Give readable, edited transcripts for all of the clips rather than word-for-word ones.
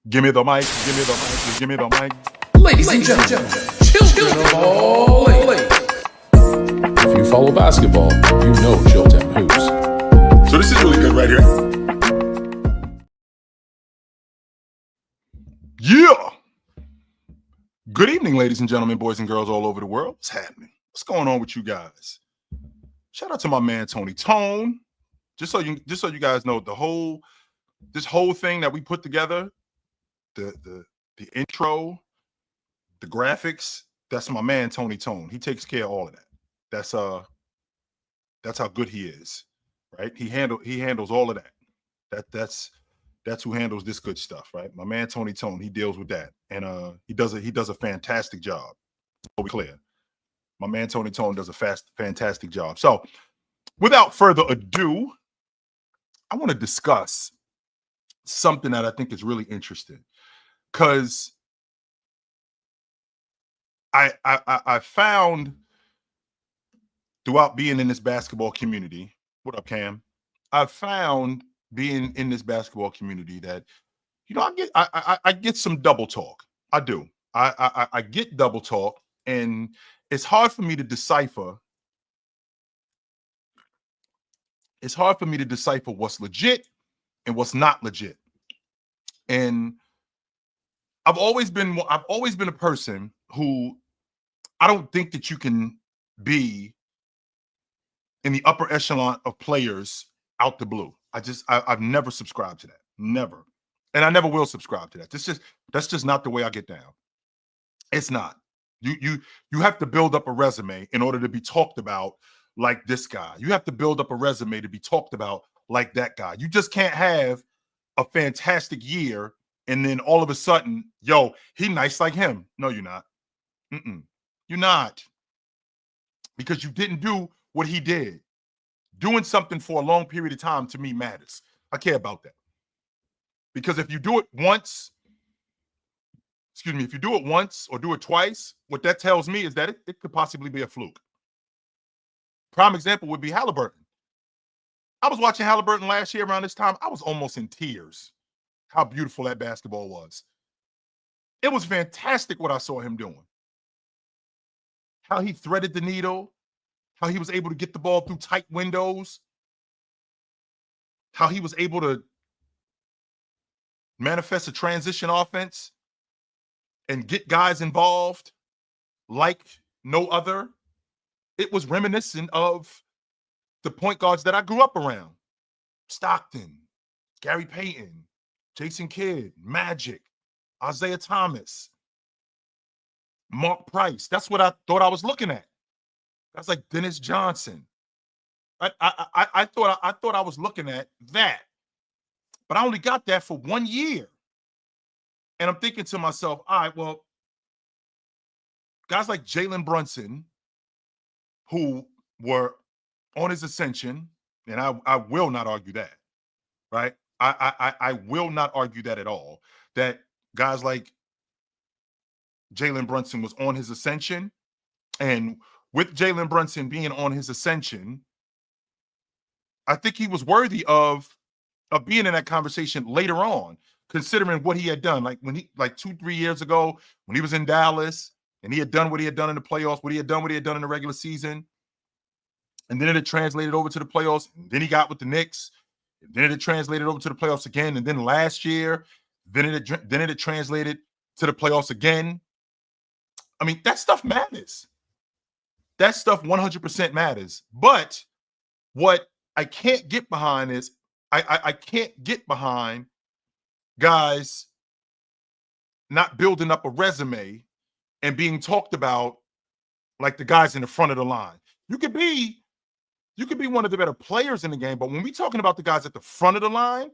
Give me the mic, give me the mic, give me the mic. Ladies and gentlemen, children of all ages. If you follow basketball, you know Chilton Hoops. So this is really good right here. Yeah. Good evening, ladies and gentlemen, boys and girls all over the world. What's happening? What's going on with you guys? Shout out to my man Tony Tone. Just so you guys know, this whole thing that we put together, the intro, the graphics, that's my man Tony Tone. He takes care of all of that. That's how good he is, right? He handles all of that. That's who handles this good stuff, right? My man Tony Tone, he deals with that, and he does a fantastic job. To be clear, my man Tony Tone does a fantastic job. So, without further ado, I want to discuss something that I think is really interesting, because I found throughout being in this basketball community, what up, Cam? I found being in this basketball community that, you know, I get some double talk. I do. I get double talk, and it's hard for me to decipher. It's hard for me to decipher what's legit and what's not legit. And I've always been a person who, I don't think that you can be in the upper echelon of players out the blue. I've never subscribed to that. Never. And I never will subscribe to that. That's just not the way I get down. It's not. You have to build up a resume in order to be talked about like this guy. You have to build up a resume to be talked about like that guy. You just can't have a fantastic year and then all of a sudden, yo, he nice like him. No, you're not. You're not. Because you didn't do what he did. Doing something for a long period of time, to me, matters. I care about that. Because if you do it once, if you do it once or do it twice, what that tells me is that it could possibly be a fluke. Prime example would be Halliburton. I was watching Halliburton last year around this time. I was almost in tears. How beautiful that basketball was. It was fantastic what I saw him doing. How he threaded the needle, how he was able to get the ball through tight windows, how he was able to manifest a transition offense and get guys involved like no other. It was reminiscent of the point guards that I grew up around. Stockton, Gary Payton, Jason Kidd, Magic, Isaiah Thomas, Mark Price. That's what I thought I was looking at. That's like Dennis Johnson. I thought I was looking at that, but I only got that for 1 year. And I'm thinking to myself, all right, well, guys like Jalen Brunson, who were on his ascension, and I will not argue that, right? I will not argue that at all, that guys like Jalen Brunson was on his ascension, and with Jalen Brunson being on his ascension, I think he was worthy of being in that conversation later on, considering what he had done. Like when he, like 2-3 years ago, when he was in Dallas and he had done what he had done in the playoffs, what he had done in the regular season, and then it had translated over to the playoffs. And then he got with the Knicks, and then it had translated over to the playoffs again. And then last year, then it had translated to the playoffs again. I mean, that stuff matters. That stuff 100% matters. But what I can't get behind is I can't get behind guys not building up a resume and being talked about like the guys in the front of the line. You could be one of the better players in the game, but when we're talking about the guys at the front of the line,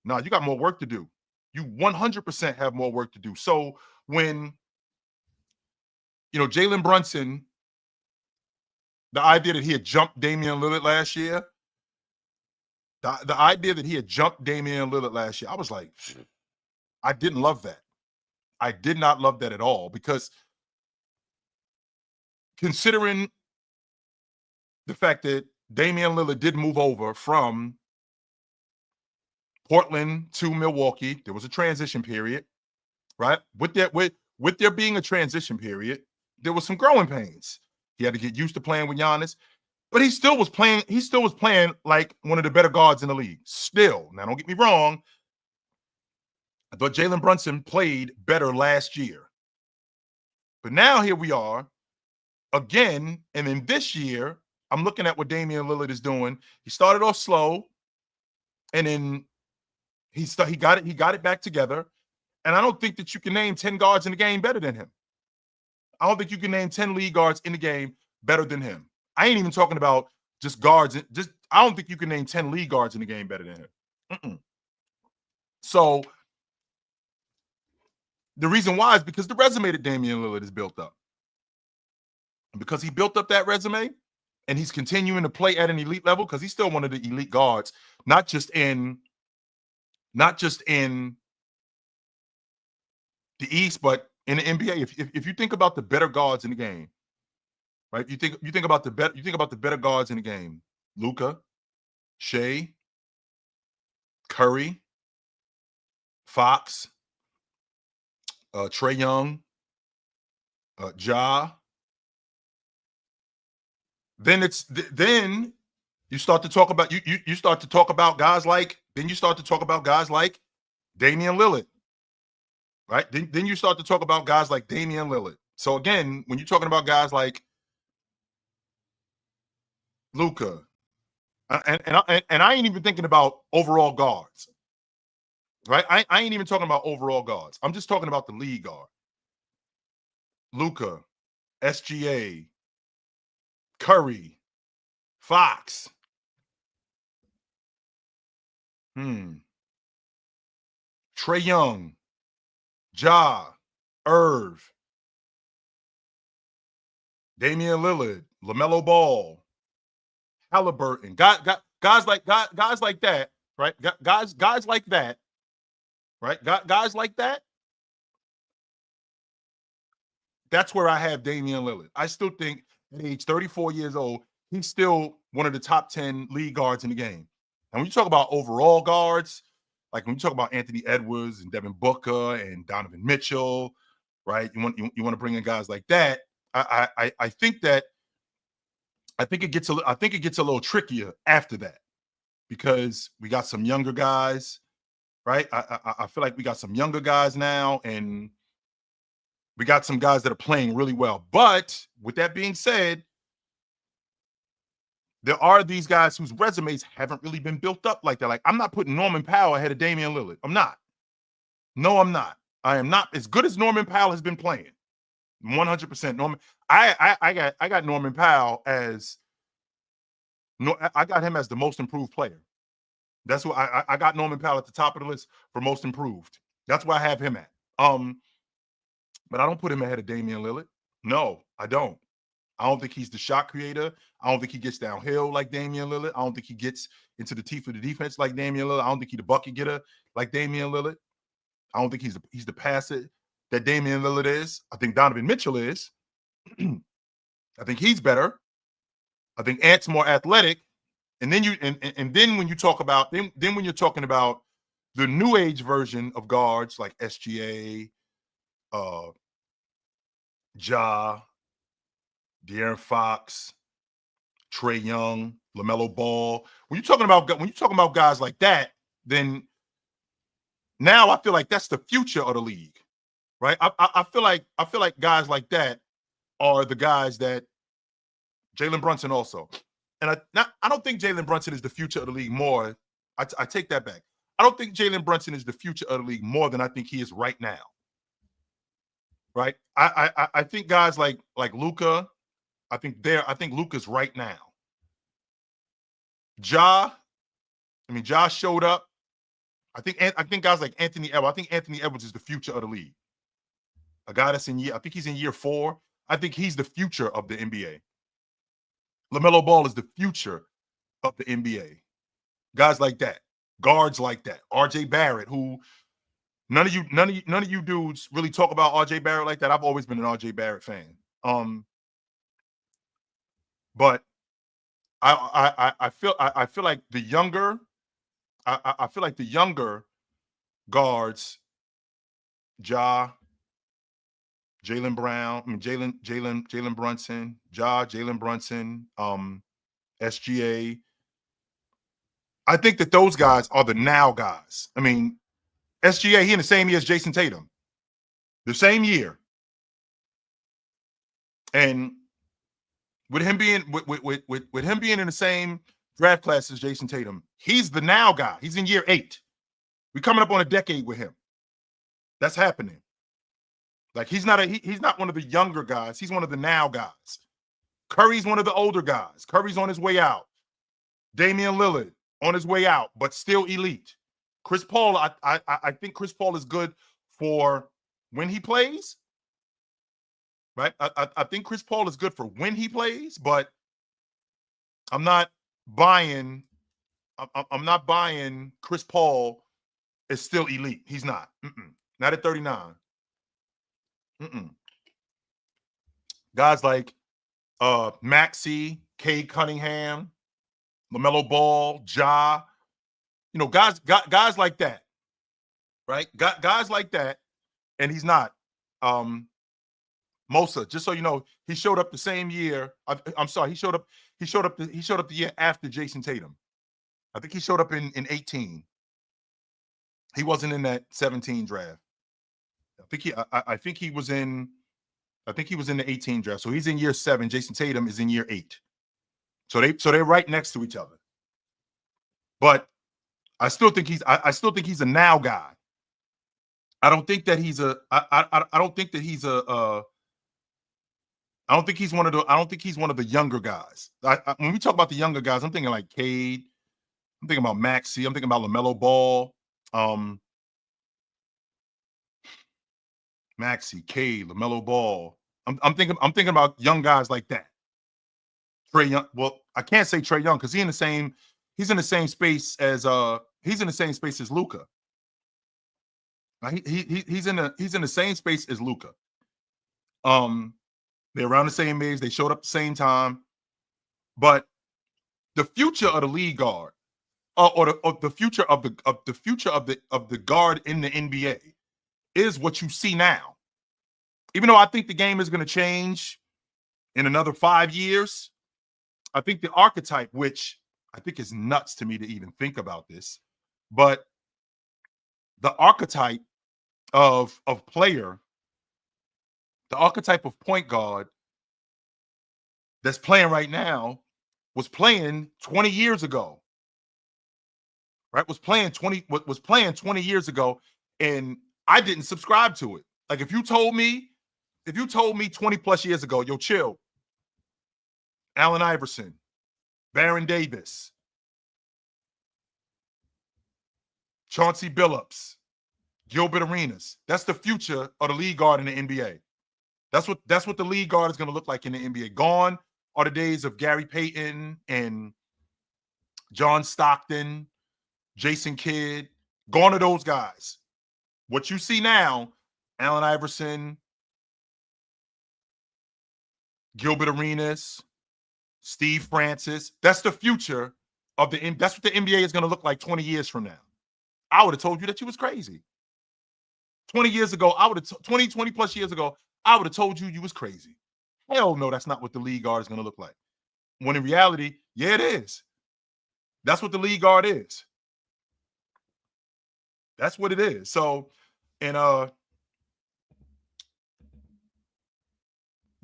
no, you got more work to do. You 100% have more work to do. So when, you know, Jalen Brunson, the idea that he had jumped Damian Lillard last year, the idea that he had jumped Damian Lillard last year, I was like, I didn't love that. I did not love that at all, because considering the fact that Damian Lillard did move over from Portland to Milwaukee, there was a transition period, right? With there being a transition period, there was some growing pains. He had to get used to playing with Giannis, but he still was playing. He still was playing like one of the better guards in the league. Still, now don't get me wrong. I thought Jalen Brunson played better last year, but now here we are again, and then this year, I'm looking at what Damian Lillard is doing. He started off slow, and then he got it back together. And I don't think that you can name 10 guards in the game better than him. I don't think you can name 10 league guards in the game better than him. I ain't even talking about just guards. I don't think you can name 10 league guards in the game better than him. Mm-mm. So the reason why is because the resume that Damian Lillard has built up. And because he built up that resume and he's continuing to play at an elite level, because he's still one of the elite guards, not just in the East, but in the NBA. If you think about the better guards in the game, right? You think about the better guards in the game. Luka, Shea, Curry, Fox, Trae Young, Ja. Then you start to talk about you start to talk about guys like Damian Lillard, right? Then you start to talk about guys like Damian Lillard. So again, when you're talking about guys like Luka, and I ain't even thinking about overall guards, right? I ain't even talking about overall guards. I'm just talking about the league guard. Luka, SGA, Curry, Fox. Trae Young, Ja, Irv, Damian Lillard, LaMelo Ball, Halliburton, guys like that, right? Guys like that, right? Guys like that. That's where I have Damian Lillard. I still think at age 34 years old, he's still one of the top 10 league guards in the game. And when you talk about overall guards, like when you talk about Anthony Edwards and Devin Booker and Donovan Mitchell, right? You want to bring in guys like that. I think it gets a little trickier after that, because we got some younger guys, right? I feel like we got some younger guys now, and we got some guys that are playing really well. But with that being said, there are these guys whose resumes haven't really been built up like that. Like, I'm not putting Norman Powell ahead of Damian Lillard. I'm not. No, I'm not. I am not. As good as Norman Powell has been playing, 100% Norman. I got Norman Powell as I got him as the most improved player. That's what I got Norman Powell at the top of the list for most improved. That's where I have him at. But I don't put him ahead of Damian Lillard. No, I don't. I don't think he's the shot creator. I don't think he gets downhill like Damian Lillard. I don't think he gets into the teeth of the defense like Damian Lillard. I don't think he's the bucket getter like Damian Lillard. I don't think he's the passer that Damian Lillard is. I think Donovan Mitchell is. I think he's better. I think Ant's more athletic. And then then when you talk about when you're talking about the new age version of guards like SGA, Ja, De'Aaron Fox, Trae Young, LaMelo Ball. When you're talking about guys like that, then now I feel like that's the future of the league, right? I feel like guys like that are the guys that Jalen Brunson also. And I don't think Jalen Brunson is the future of the league more. I take that back. I don't think Jalen Brunson is the future of the league more than I think he is right now. Right? I think guys like Luka, I think Luka's right now. Ja showed up. I think guys like Anthony Edwards. I think Anthony Edwards is the future of the league. A guy that's I think he's in year 4. I think he's the future of the NBA. LaMelo Ball is the future of the NBA. Guys like that, guards like that. RJ Barrett, who none of you dudes really talk about RJ Barrett like that. I've always been an RJ Barrett fan. But I feel like the younger I feel like the younger guards, Ja, Jalen Brown, I mean Jalen Brunson, Ja, Jalen Brunson, SGA. I think that those guys are the now guys. I mean, SGA, he in the same year as Jason Tatum, the same year, and with him being with him being in the same draft class as Jason Tatum, he's the now guy. He's in year 8. We're coming up on a decade with him. That's happening. Like he's not one of the younger guys. He's one of the now guys. Curry's one of the older guys. Curry's on his way out. Damian Lillard on his way out, but still elite. Chris Paul, I think Chris Paul is good for when he plays. Right? I think Chris Paul is good for when he plays, but I'm not buying. I'm not buying Chris Paul is still elite. He's not. Not at 39. Guys like Maxey, Cade Cunningham, LaMelo Ball, Ja, guys like that, right? Guys like that, and he's not. Mosa, just so you know, he showed up the same year. I'm sorry, he showed up the year after Jason Tatum. I think he showed up in 18. He wasn't in that 17 draft. I think he was in the 18 draft. So he's in year 7. Jason Tatum is in year 8. So they're right next to each other. But I still think he's a now guy. I don't think that he's a I don't think that he's a I don't think he's one of the younger guys. When we talk about the younger guys, I'm thinking like Cade, I'm thinking about Maxey, I'm thinking about LaMelo Ball, Maxey, Cade, LaMelo Ball. I'm thinking about young guys like that. Trae Young. Well, I can't say Trae Young because he's in the same space as Luka. He's in the same space as Luka. They're around the same age. They showed up the same time. But the future of the lead guard, or the future of the guard in the NBA, is what you see now. Even though I think the game is going to change in another 5 years, I think the archetype, which I think is nuts to me to even think about this, but the archetype of player, the archetype of point guard that's playing right now was playing 20 years ago. Right? Was playing 20 years ago, and I didn't subscribe to it. Like if you told me 20 plus years ago, yo, chill, Allen Iverson, Baron Davis, Chauncey Billups, Gilbert Arenas, that's the future of the lead guard in the NBA. That's what the lead guard is going to look like in the NBA. Gone are the days of Gary Payton and John Stockton, Jason Kidd. Gone are those guys. What you see now, Allen Iverson, Gilbert Arenas, Steve Francis, that's the future of that's what the NBA is going to look like 20 years from now. I would have told you that you was crazy. 20 years ago, 20 plus years ago, I would have told you was crazy. Hell no, that's not what the league guard is going to look like. When in reality, yeah, it is. That's what the league guard is. That's what it is. So, and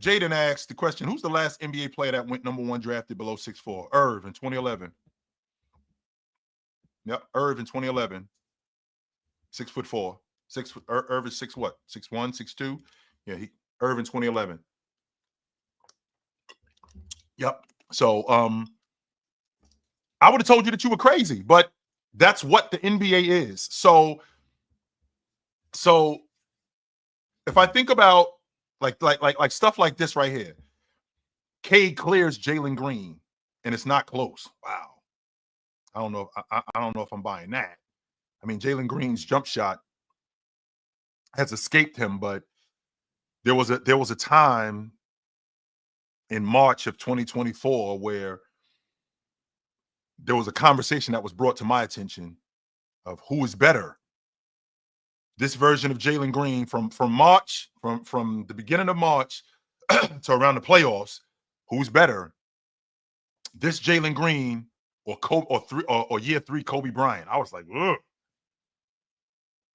Jaden asked the question, who's the last NBA player that went number 1 drafted below 6'4"? Irv in 2011. Yep, Irv in 2011. 6'4". Irv is 6 what? 6'1", 6'2"? Yeah, Irv in 2011. Yep. So I would have told you that you were crazy, but that's what the NBA is. So if I think about like stuff like this right here, Cade clears Jalen Green, and it's not close. Wow. I don't know. I don't know if I'm buying that. I mean, Jalen Green's jump shot has escaped him, but there was a time in March of 2024 where there was a conversation that was brought to my attention of who is better. This version of Jalen Green from March, from the beginning of March to around the playoffs, who's better? This Jalen Green or year 3 Kobe Bryant. I was like, ugh.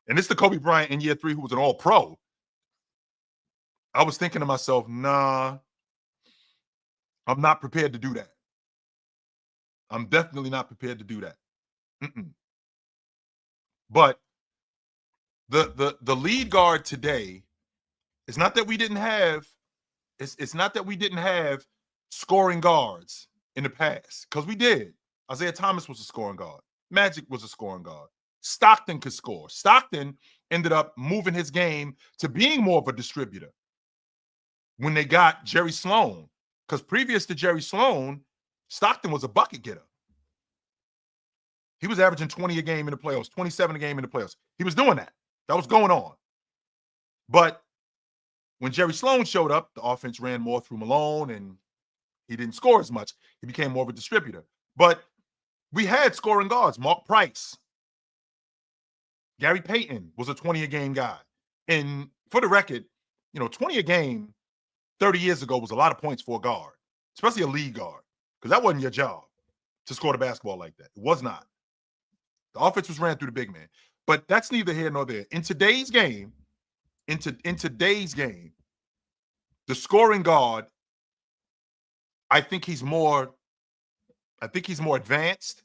And it's the Kobe Bryant in year 3 who was an all-pro. I was thinking to myself, nah, I'm not prepared to do that. I'm definitely not prepared to do that. Mm-mm. But the lead guard today, it's not that we didn't have it's not that we didn't have scoring guards in the past, because we did. Isaiah Thomas was a scoring guard. Magic was a scoring guard. Stockton could score. Stockton ended up moving his game to being more of a distributor when they got Jerry Sloan, because previous to Jerry Sloan, Stockton was a bucket getter. He was averaging 20 a game in the playoffs, 27 a game in the playoffs. He was doing that. That was going on. But when Jerry Sloan showed up, the offense ran more through Malone and he didn't score as much. He became more of a distributor. But we had scoring guards. Mark Price. Gary Payton was a 20 a game guy. And for the record, 20 a game 30 years ago was a lot of points for a guard, especially a lead guard, because that wasn't your job to score the basketball like that. It was not. The offense was ran through the big man. But that's neither here nor there. In today's game, the scoring guard, I think he's more advanced.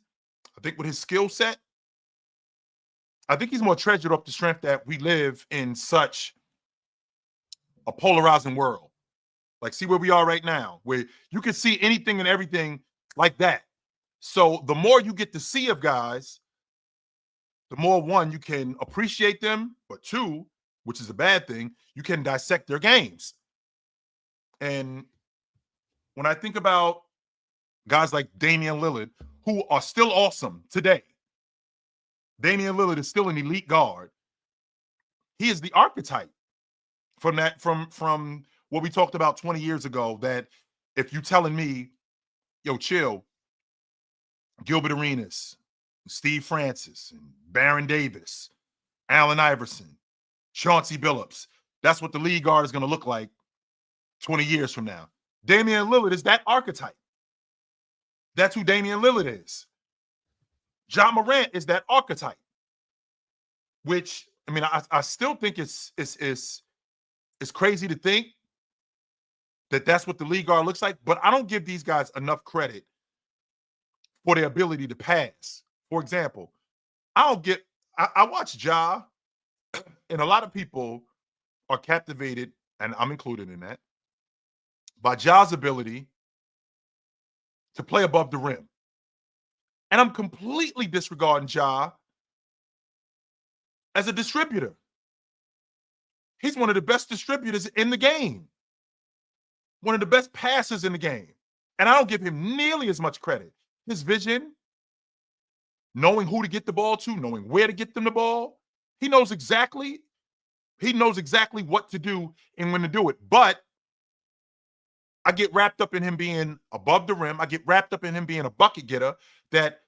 I think with his skill set, I think he's more treasured off the strength that we live in such a polarizing world. Like, see where we are right now, where you can see anything and everything like that. So the more you get to see of guys, the more, one, you can appreciate them, but two, which is a bad thing, you can dissect their games. And when I think about guys like Damian Lillard, who are still awesome today, Damian Lillard is still an elite guard. He is the archetype from what we talked about 20 years ago, that if you telling me, yo, chill, Gilbert Arenas, Steve Francis, and Baron Davis, Allen Iverson, Chauncey Billups, that's what the league guard is going to look like 20 years from now. Damian Lillard is that archetype. That's who Damian Lillard is. Ja Morant is that archetype, which, I mean, I still think it's crazy to think that that's what the league guard looks like, but I don't give these guys enough credit for their ability to pass. For example, I watch Ja, and a lot of people are captivated, and I'm included in that, by Ja's ability to play above the rim. And I'm completely disregarding Ja as a distributor. He's one of the best distributors in the game, one of the best passers in the game. And I don't give him nearly as much credit. His vision, knowing who to get the ball to, knowing where to get them the ball, he knows exactly what to do and when to do it. But I get wrapped up in him being above the rim. I get wrapped up in him being a bucket getter, that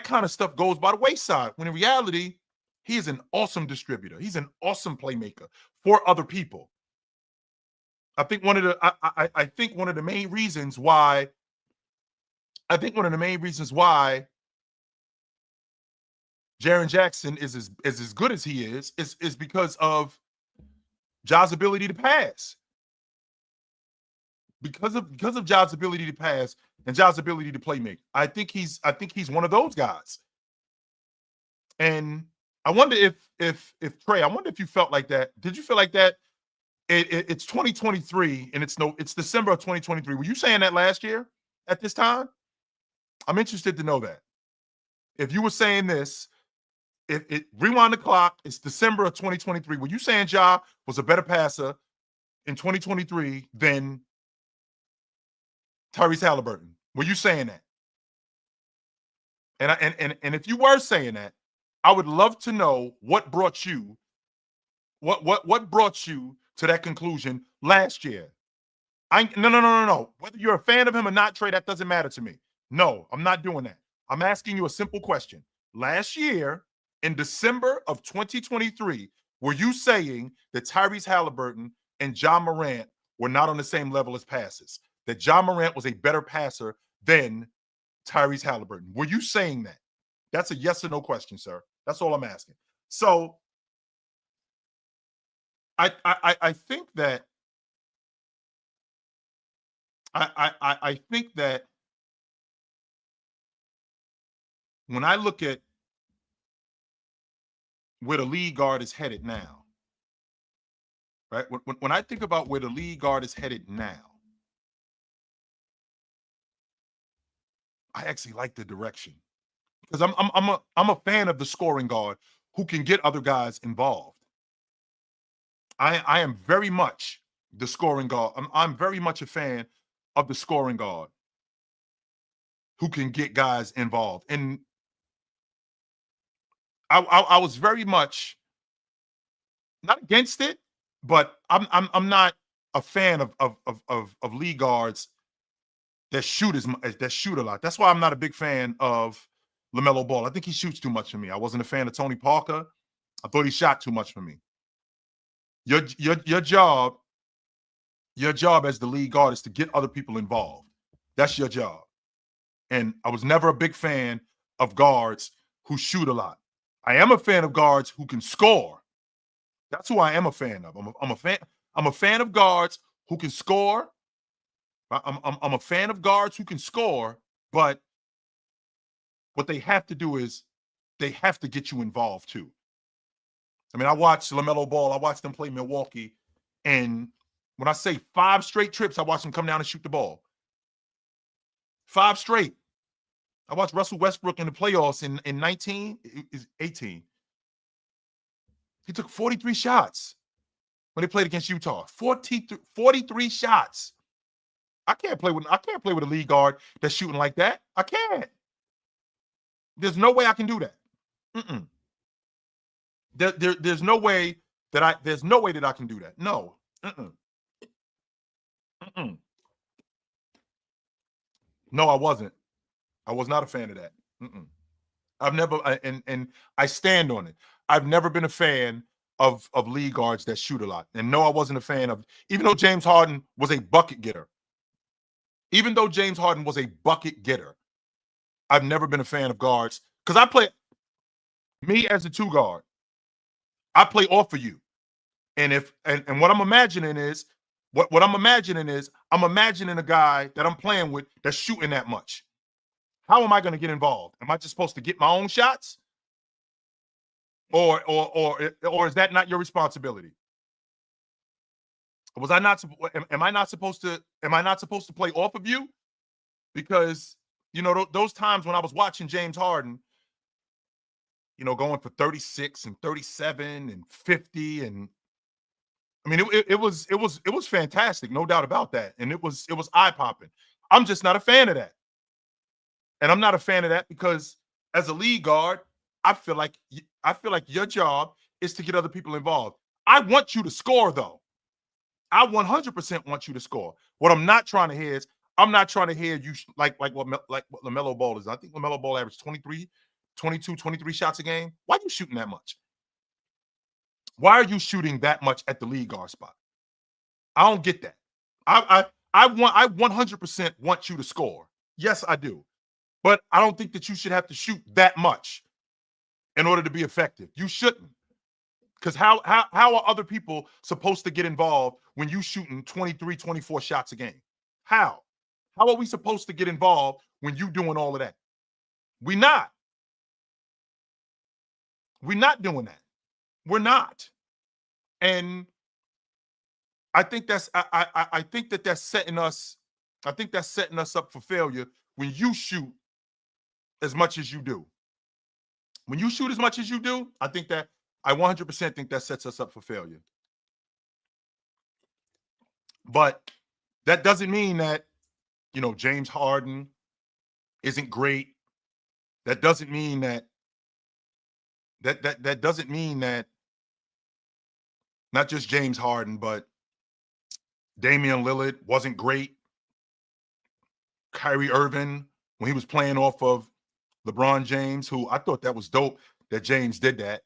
kind of stuff goes by the wayside, when in reality, he is an awesome distributor. He's an awesome playmaker for other people. I think one of the main reasons why Jaren Jackson is as good as he is because of Ja's ability to pass. Because of Ja's ability to pass and Ja's ability to play make. I think he's one of those guys. And I wonder if Trey, I wonder if you felt like that. Did you feel like that? It's 2023 and it's December of 2023. Were you saying that last year at this time? I'm interested to know that. If you were saying this, rewind the clock, it's December of 2023. Were you saying Ja was a better passer in 2023 than Tyrese Halliburton? Were you saying that? And if you were saying that, I would love to know what brought you to that conclusion last year. No. Whether you're a fan of him or not, Trey, that doesn't matter to me. No, I'm not doing that. I'm asking you a simple question. Last year, in December of 2023, were you saying that Tyrese Halliburton and Ja Morant were not on the same level as passes? That Ja Morant was a better passer than Tyrese Halliburton? Were you saying that? That's a yes or no question, sir. That's all I'm asking. So I think that I think that when I look at where the lead guard is headed now, right? When I think about where the lead guard is headed now, I actually like the direction because I'm a fan of the scoring guard who can get other guys involved. I am very much the scoring guard. I'm very much a fan of the scoring guard who can get guys involved. And I was very much not against it, but I'm not a fan of league guards that shoot a lot. That's why I'm not a big fan of LaMelo Ball. I think he shoots too much for me. I wasn't a fan of Tony Parker. I thought he shot too much for me. Your job as the lead guard is to get other people involved. That's your job. And I was never a big fan of guards who shoot a lot. I am a fan of guards who can score. That's who I am a fan of. I'm a fan. I'm a fan of guards who can score. I'm a fan of guards who can score, but what they have to do is they have to get you involved too. I mean, I watched LaMelo Ball. I watched them play Milwaukee, and when I say 5 straight trips, I watched him come down and shoot the ball. 5 straight. I watched Russell Westbrook in the playoffs in 18. He took 43 shots when they played against Utah. 43 shots. I can't play with a lead guard that's shooting like that. I can't. There's no way I can do that. Mm-mm. There's no way that I can do that. No. Mm-mm. Mm-mm. No, I wasn't. I was not a fan of that. Mm-mm. I've never and I stand on it. I've never been a fan of league guards that shoot a lot. And no, I wasn't a fan of, even though James Harden was a bucket getter. Even though James Harden was a bucket getter, I've never been a fan of guards because I play me as a 2 guard. I play off of you. And if and what I'm imagining is I'm imagining a guy that I'm playing with that's shooting that much. How am I going to get involved? Am I just supposed to get my own shots? Or is that not your responsibility? Was I not am I not supposed to play off of you? Because those times when I was watching James Harden, going for 36 and 37 and 50, and I mean it was fantastic, no doubt about that. And it was eye-popping. I'm just not a fan of that. And I'm not a fan of that because as a lead guard, I feel like your job is to get other people involved. I want you to score though. I 100% want you to score. What I'm not trying to hear is I'm not trying to hear you like what LaMelo Ball is. I think LaMelo Ball averaged 23 shots a game. Why are you shooting that much? Why are you shooting that much at the lead guard spot? I don't get that. I 100% want you to score. Yes, I do. But I don't think that you should have to shoot that much in order to be effective. You shouldn't. Because how are other people supposed to get involved when you shooting 23, 24 shots a game? How? How are we supposed to get involved when you doing all of that? We're not. We're not doing that. We're not. And I think I think that's setting us up for failure when you shoot as much as you do. When you shoot as much as you do, I 100% think that sets us up for failure. But that doesn't mean that, James Harden isn't great. That doesn't mean that doesn't mean that not just James Harden, but Damian Lillard wasn't great. Kyrie Irving, when he was playing off of LeBron James, who I thought that was dope. that James did that,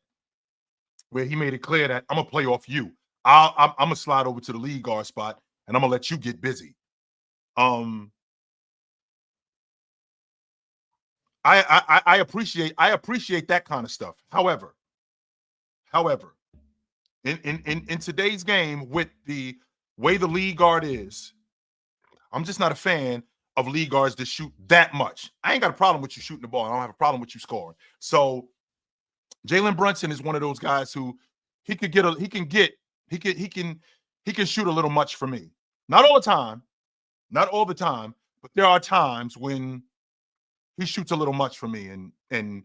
where he made it clear that I'm gonna play off you. I'm gonna slide over to the lead guard spot and I'm gonna let you get busy. Um, I appreciate that kind of stuff. However, in today's game with the way the lead guard is, I'm just not a fan of lead guards that shoot that much. I ain't got a problem with you shooting the ball. I don't have a problem with you scoring. So Jalen Brunson is one of those guys who he could get a he can shoot a little much for me. Not all the time, not all the time, but there are times when he shoots a little much for me, and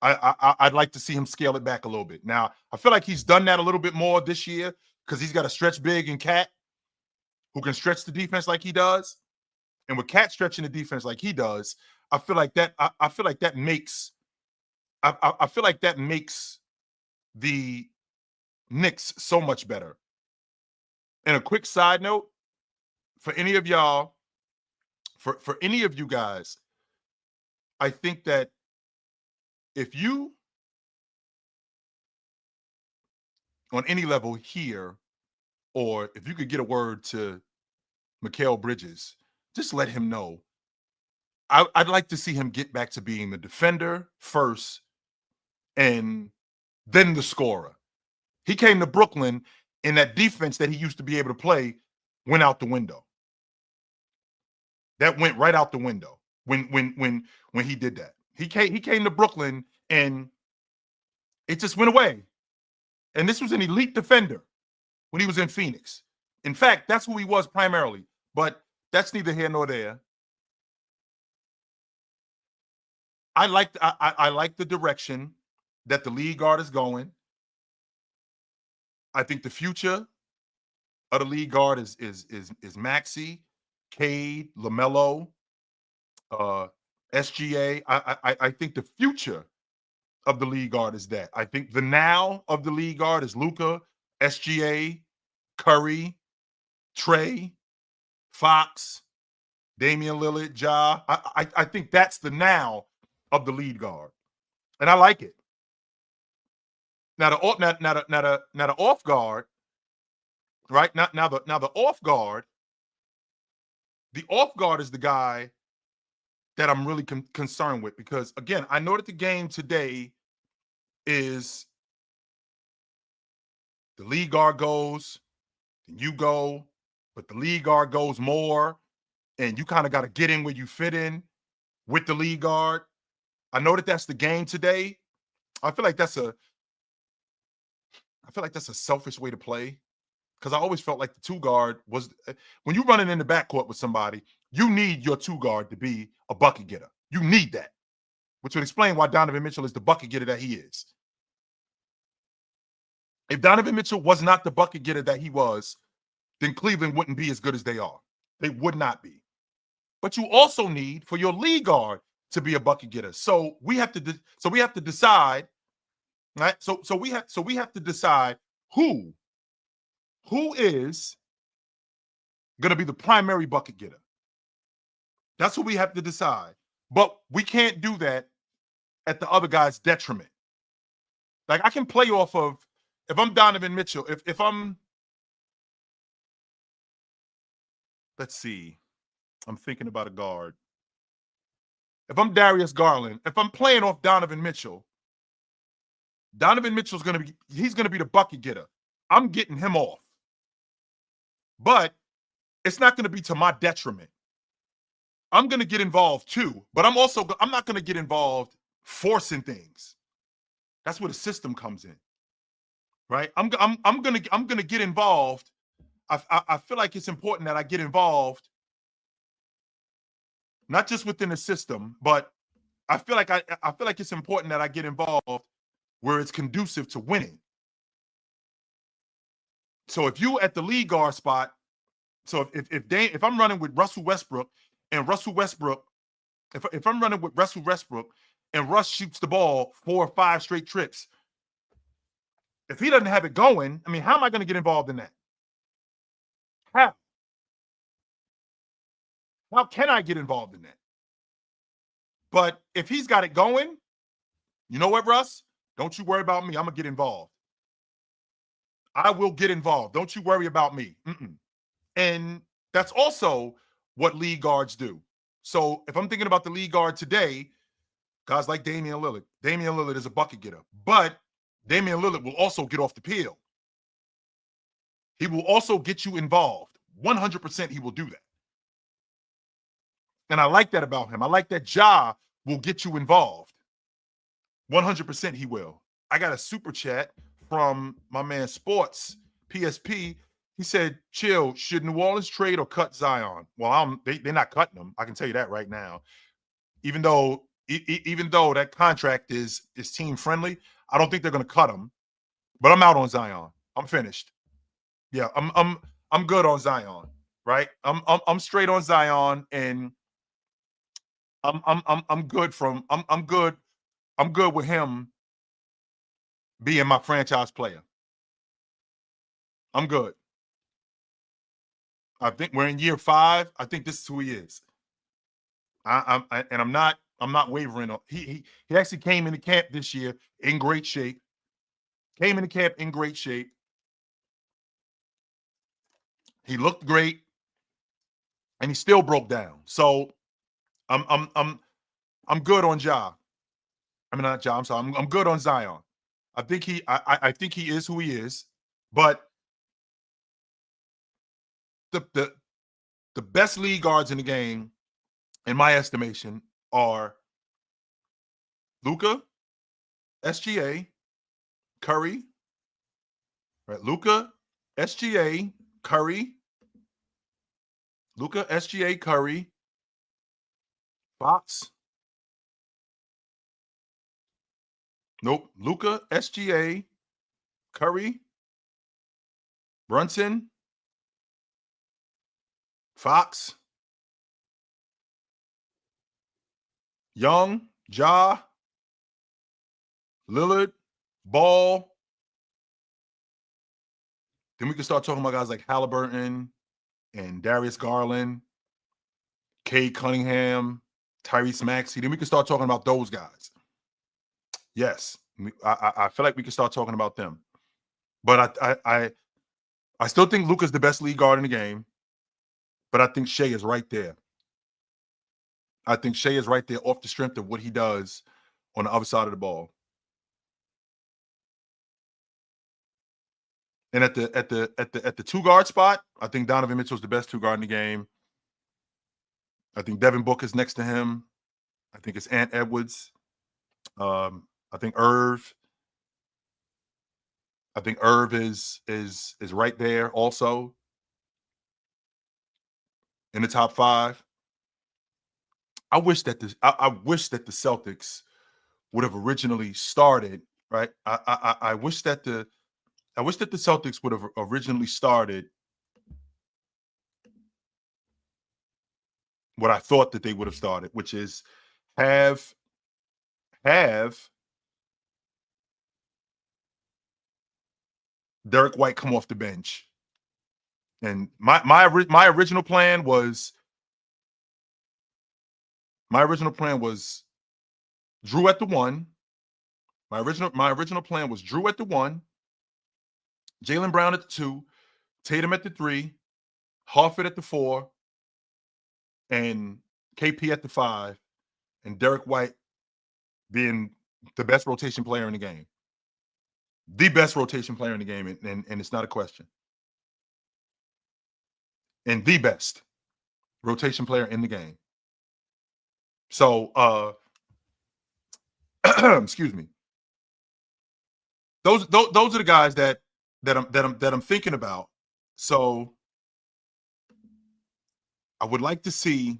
I'd like to see him scale it back a little bit. Now I feel like he's done that a little bit more this year because he's got a stretch big and Cat who can stretch the defense like he does, and with Cat stretching the defense like he does, I feel like that I feel like that makes I feel like that makes the Knicks so much better. And a quick side note for any of y'all, for any of you guys, I think that if you on any level here, or if you could get a word to Mikal Bridges, just let him know. I'd like to see him get back to being the defender first and then the scorer. He came to Brooklyn and that defense that he used to be able to play went out the window. That went right out the window when he did that. He came to Brooklyn and it just went away. And this was an elite defender when he was in Phoenix. In fact, that's who he was primarily. But that's neither here nor there. I like the direction that the lead guard is going. I think the future of the lead guard is Maxey, Cade, LaMelo, SGA. I think the future of the lead guard is that. I think the now of the lead guard is Luka, SGA, Curry, Trey, Fox, Damian Lillard, Ja. I think that's the now of the lead guard, and I like it. Now the off guard, right? Now the off guard. The off guard is the guy that I'm really concerned with because again, I know that the game today is the lead guard goes, and you go, but the lead guard goes more, and you kind of got to get in where you fit in with the lead guard. I know that that's the game today. I feel like that's a selfish way to play because I always felt like the two guard was when you're running in the backcourt with somebody, you need your two guard to be a bucket getter. You need that, which would explain why Donovan Mitchell is the bucket getter that he is. If Donovan Mitchell was not the bucket getter that he was, then Cleveland wouldn't be as good as they are. They would not be. But you also need for your lead guard to be a bucket getter. So we have to decide, right? So we have to decide who is going to be the primary bucket getter. That's what we have to decide. But we can't do that at the other guy's detriment. Like I can play off of if I'm Donovan Mitchell, if I'm let's see, I'm thinking about a guard. If I'm Darius Garland, if I'm playing off Donovan Mitchell's gonna be the bucket getter. I'm getting him off. But it's not gonna be to my detriment. I'm gonna get involved too, but I'm not gonna get involved forcing things. That's where the system comes in. Right? I'm gonna get involved. I feel like it's important that I get involved, not just within the system, but I feel like it's important that I get involved where it's conducive to winning. So if you at the lead guard spot, so if I'm running with Russell Westbrook and Russell Westbrook, if I'm running with Russell Westbrook and Russ shoots the ball 4 or 5 straight trips, if he doesn't have it going, I mean, how am I going to get involved in that? How can I get involved in that? But if he's got it going, you know what, Russ? Don't you worry about me. I'm gonna get involved. I will get involved. Don't you worry about me. Mm-mm. And that's also what lead guards do. So if I'm thinking about the lead guard today, guys like Damian Lillard. Damian Lillard is a bucket getter, but Damian Lillard will also get off the peel. He will also get you involved. 100% he will do that. And I like that about him. I like that Ja will get you involved. 100% he will. I got a super chat from my man Sports PSP. He said, "Chill. Should New Orleans trade or cut Zion?" Well, they're not cutting him. I can tell you that right now. Even though that contract is team friendly, I don't think they're going to cut him. But I'm out on Zion. I'm finished. Yeah, I'm good on Zion. Right? I'm straight on Zion, and I'm good from I'm good. I'm good with him being my franchise player. I'm good. I think we're in year 5. I think this is who he is. And I'm not wavering on. He actually came into camp this year in great shape. Came into camp in great shape. He looked great, and he still broke down. So I'm I'm I'm I'm good on Ja. I mean not Ja. I'm sorry. I'm good on Zion. I think he is who he is. But the the the best lead guards in the game, in my estimation, are Luka, SGA, Curry, right? Luka, SGA, Curry, Luka, SGA, Curry, Fox. Nope. Luka, SGA, Curry, Brunson, Fox, Young, Ja, Lillard, Ball. Then we can start talking about guys like Halliburton and Darius Garland, Cade Cunningham, Tyrese Maxey. Then we can start talking about those guys. Yes, I feel like we can start talking about them. But I still think Luka's the best lead guard in the game. But I think Shea is right there. I think Shea is right there off the strength of what he does on the other side of the ball. And at the two guard spot, I think Donovan Mitchell's the best two guard in the game. I think Devin Booker's next to him. I think it's Ant Edwards. I think Irv. I think Irv is right there also in the top 5. I wish that I wish that the Celtics would have originally started, right. I wish that the Celtics would have originally started what I thought that they would have started, which is have Derek White come off the bench. And my original plan was Drew at the 1. My original plan was Drew at the 1, Jaylen Brown at the 2, Tatum at the 3, Harford at the 4, and KP at the 5, and Derek White being the best rotation player in the game. The best rotation player in the game, and it's not a question. And the best rotation player in the game. So excuse me. Those are the guys that I'm thinking about. So I would like to see.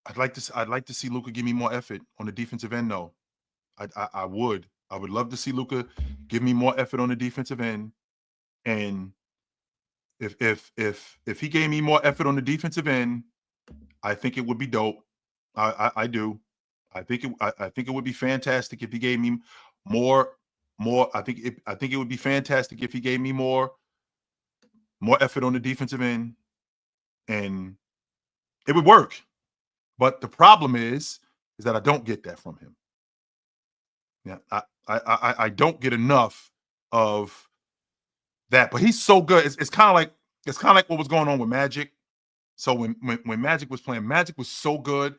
I'd like to see Luka give me more effort on the defensive end, though. I would love to see Luka give me more effort on the defensive end. And if he gave me more effort on the defensive end, I think it would be dope. I do. I think it would be fantastic if he gave me more. I think it would be fantastic if he gave me more effort on the defensive end, and it would work. But the problem is that I don't get that from him. Yeah, I don't get enough of that, but he's so good. It's kind of like what was going on with Magic. So when Magic was playing, Magic was so good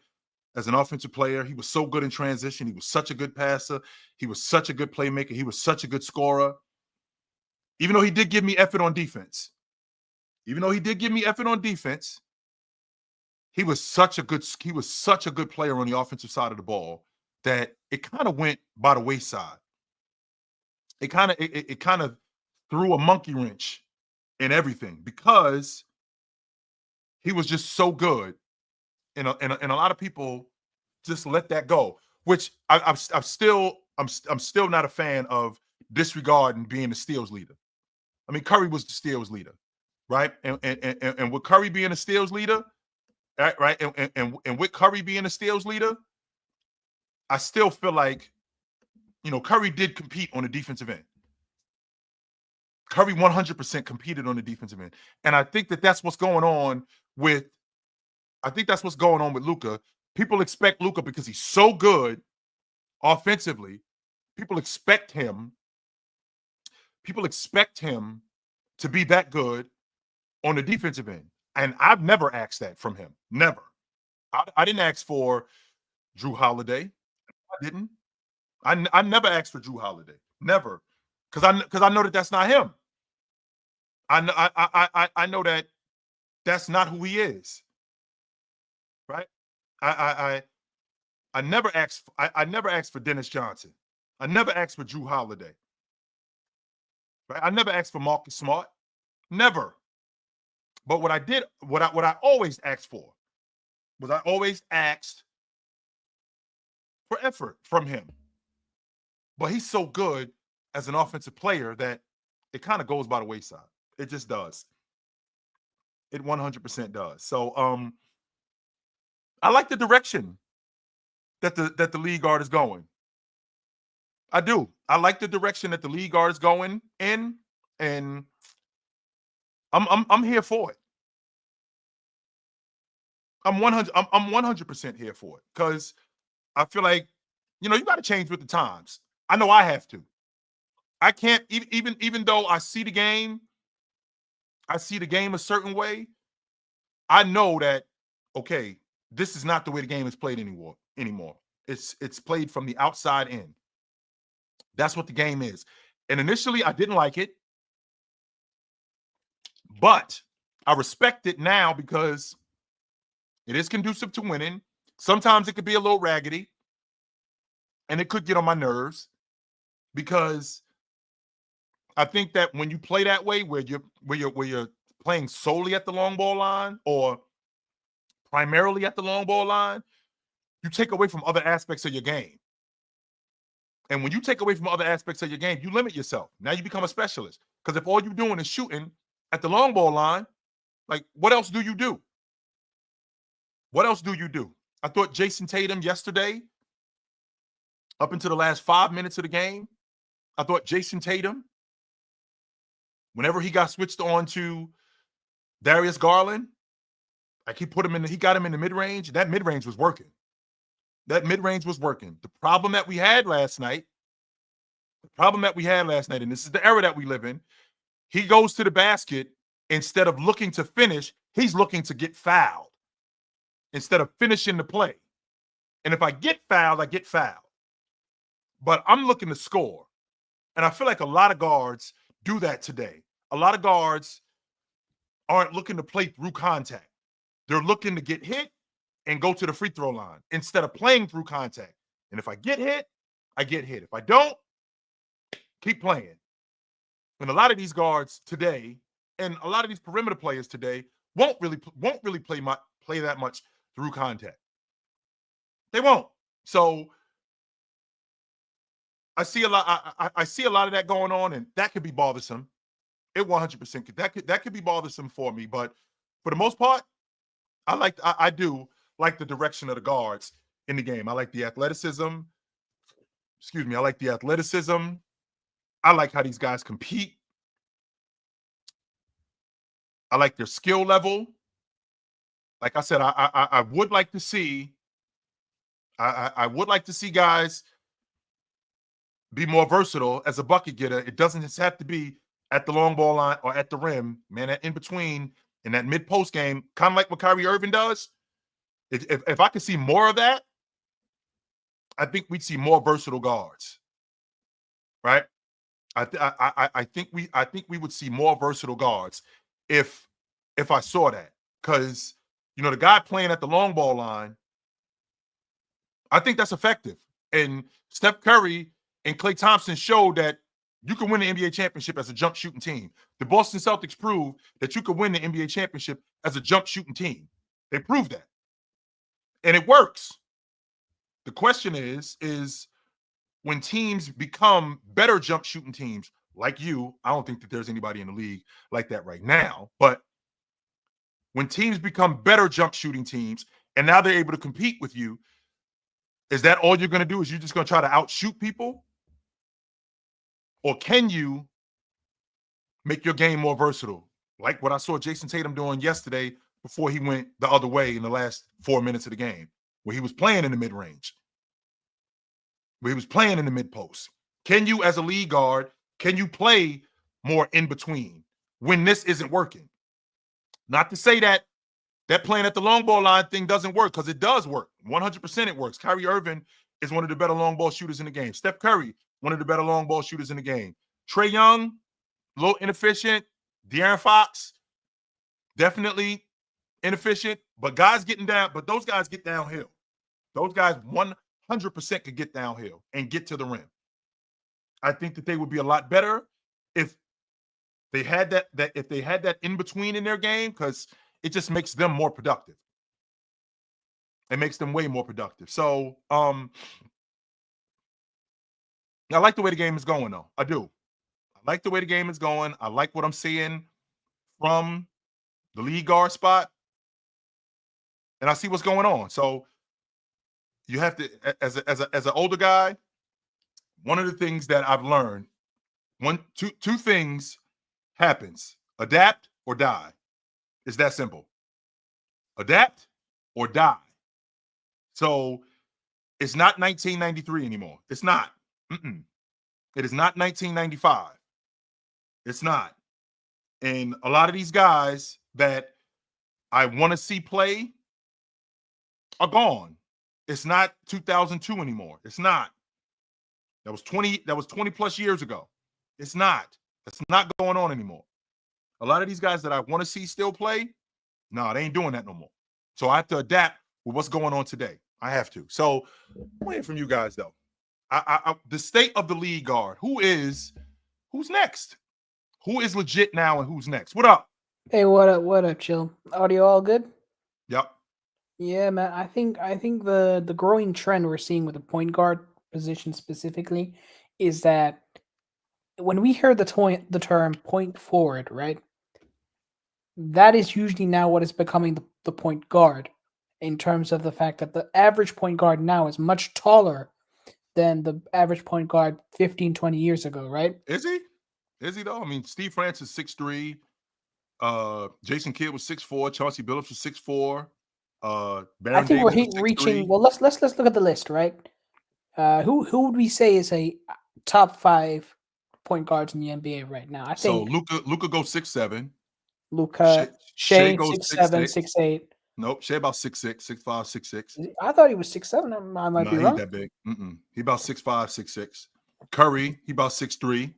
as an offensive player. He was so good in transition. He was such a good passer. He was such a good playmaker. He was such a good scorer. Even though he did give me effort on defense, he was such a good player on the offensive side of the ball that it kind of went by the wayside. It kind of threw a monkey wrench in everything because he was just so good, and a lot of people just let that go. Which I'm still not a fan of disregarding being the steals leader. I mean, Curry was the steals leader, right? And with Curry being a steals leader, right, and with Curry being a steals leader, I still feel like Curry did compete on the defensive end. Curry 100% competed on the defensive end, and I think that's what's going on with. I think that's what's going on with Luka. People expect Luka because he's so good offensively. People expect him. People expect him to be that good on the defensive end, and I've never asked that from him. Never. I didn't ask for Drew Holiday. I didn't. I never asked for Drew Holiday. Never, because I know that that's not him. I know that that's not who he is. Right. I never asked. I never asked for Dennis Johnson. I never asked for Drew Holiday. Right. I never asked for Marcus Smart. Never. But what I always asked for was I always asked for effort from him. But he's so good as an offensive player that it kind of goes by the wayside. It just does. It 100% does. So I like the direction that the league guard is going. I do. I like the direction that the league guard is going in, and I'm here for it. I'm 100% here for it because I feel like you got to change with the times. I know I have to. I can't even though I see the game a certain way. I know that okay, this is not the way the game is played anymore. It's played from the outside in. That's what the game is. And initially I didn't like it, but I respect it now because it is conducive to winning. Sometimes it could be a little raggedy and it could get on my nerves because I think that when you play that way where you're playing solely at the long ball line or primarily at the long ball line, you take away from other aspects of your game. And when you take away from other aspects of your game, you limit yourself. Now you become a specialist. Because if all you're doing is shooting at the long ball line, like what else do you do? What else do you do? I thought Jason Tatum yesterday, up until the last 5 minutes of the game, I thought Jason Tatum, whenever he got switched on to Darius Garland, like he got him in the mid-range. That mid-range was working. The problem that we had last night, and this is the era that we live in, he goes to the basket instead of looking to finish, he's looking to get fouled instead of finishing the play. And if I get fouled, I get fouled. But I'm looking to score. And I feel like a lot of guards do that today. A lot of guards aren't looking to play through contact. They're looking to get hit and go to the free throw line instead of playing through contact. And if I get hit, I get hit. If I don't, keep playing. And a lot of these guards today, and a lot of these perimeter players today, won't really play that much through contact. They won't. So I see a lot. I see a lot of that going on, and that could be bothersome. It 100% that could be bothersome for me. But for the most part, I do like the direction of the guards in the game. I like the athleticism. Excuse me. I like the athleticism. I like how these guys compete. I like their skill level. Like I said, I would like to see. I would like to see guys be more versatile as a bucket getter. It doesn't just have to be at the long ball line or at the rim, man. That in between in that mid post game, kind of like what Kyrie Irving does. If I could see more of that, I think we'd see more versatile guards, right? I think we would see more versatile guards if I saw that, because the guy playing at the long ball line, I think that's effective. And Steph Curry and Klay Thompson showed that you can win the NBA championship as a jump shooting team. The Boston Celtics proved that you could win the NBA championship as a jump shooting team. They proved that, and it works. The question is when teams become better jump shooting teams like you. I don't think that there's anybody in the league like that right now, but when teams become better jump shooting teams and now they're able to compete with you, is that all you're going to do? Is you're just going to try to outshoot people? Or can you make your game more versatile? Like what I saw Jason Tatum doing yesterday before he went the other way in the last 4 minutes of the game, where he was playing in the mid-range, where he was playing in the mid-post. Can you, as a lead guard, can you play more in between when this isn't working? Not to say that playing at the long ball line thing doesn't work, because it does work. 100% it works. Kyrie Irving is one of the better long ball shooters in the game. Steph Curry, one of the better long ball shooters in the game. Trae Young, a little inefficient. De'Aaron Fox, definitely inefficient. But those guys get downhill. Those guys 100% could get downhill and get to the rim. I think that they would be a lot better if they had that in between in their game, because it just makes them more productive. It makes them way more productive. So I like the way the game is going, though. I do. I like the way the game is going. I like what I'm seeing from the lead guard spot, and I see what's going on. So you have to, as an older guy, one of the things that I've learned, two things happens: adapt or die. It's that simple. Adapt or die. So it's not 1993 anymore. It's not. It is not 1995. It's not. And a lot of these guys that I want to see play are gone. It's not 2002 anymore. It's not. That was 20 plus years ago. It's not. That's not going on anymore. A lot of these guys that I want to see still play, no, they ain't doing that no more. So I have to adapt with what's going on today. I have to. So I'm waiting from you guys, though. The state of the league guard. Who's next? Who is legit now and who's next? What up? Hey, what up, Chill? Audio all good? Yep. Yeah, man. I think the growing trend we're seeing with the point guard position specifically is that when we hear the term point forward, right? That is usually now what is becoming the point guard, in terms of the fact that the average point guard now is much taller than the average point guard 15, 20 years ago, right? Is he? Is he though? I mean, Steve Francis 6'3". Jason Kidd was 6'4". Chauncey Billups was 6'4". I Baron think we're Davis was reaching. 6'3". Well, let's look at the list, right? Who would we say is a top 5 point guards in the NBA right now? I So think Luka goes 6'7". Luka, Shea Shea goes 6'7", 6'6". 6'8". Nope, Shea about 6'6", 6'5", 6'6". I thought he was 6'7". I might No, be he ain't wrong. that big. He about 6'5", 6'6". Curry, he about 6'3".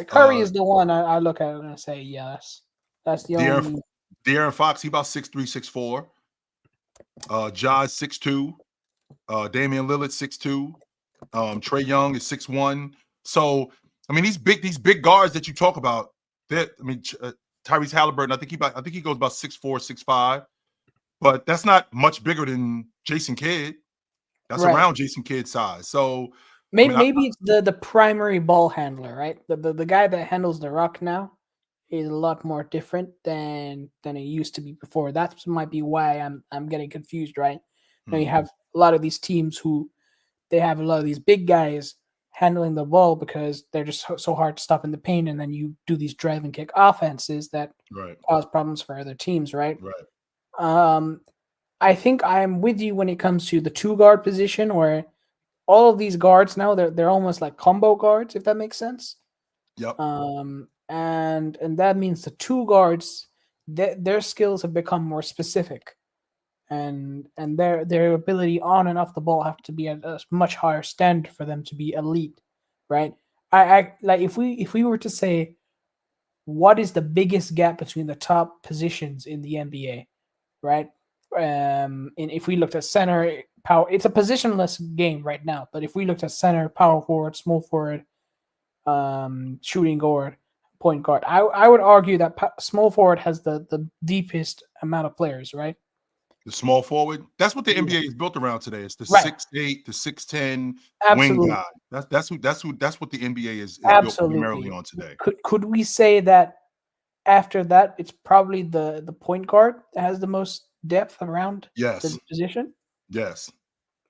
Curry is the one I look at and I say, yes, that's the only. De'Aaron Fox, he about 6'3", 6'4". Ja's 6'2". Damian Lillard 6'2". Trae Young is 6'1". So I mean, these big guards that you talk about, that I mean, Tyrese Halliburton, I think he goes about 6'4", 6'5", but that's not much bigger than Jason Kidd. That's Right. around Jason Kidd's size. So Maybe it's the primary ball handler, right? The guy that handles the rock now is a lot more different than it used to be before. That might be why I'm getting confused, right? You know, you have a lot of these teams who they have a lot of these big guys handling the ball because they're just so hard to stop in the paint, and then you do these drive and kick offenses that cause problems for other teams, right? Right. I think I'm with you when it comes to the 2 guard position, where all of these guards now they're almost like combo guards, if that makes sense. Yep. And that means the two guards, their skills have become more specific, and their ability on and off the ball have to be at a much higher standard for them to be elite, right? I like if we were to say what is the biggest gap between the top positions in the NBA, right? And if we looked at center power, it's a positionless game right now. But if we looked at center, power forward, small forward, shooting guard, point guard, I would argue that small forward has the deepest amount of players, right? The small forward. That's what the Yeah. NBA is built around today. It's the Right. 6'8", the 6'10" wing Absolutely. guy. That's what the NBA is built primarily Absolutely. on today. Could we say that after that it's probably the point guard that has the most depth around Yes. the position? Yes.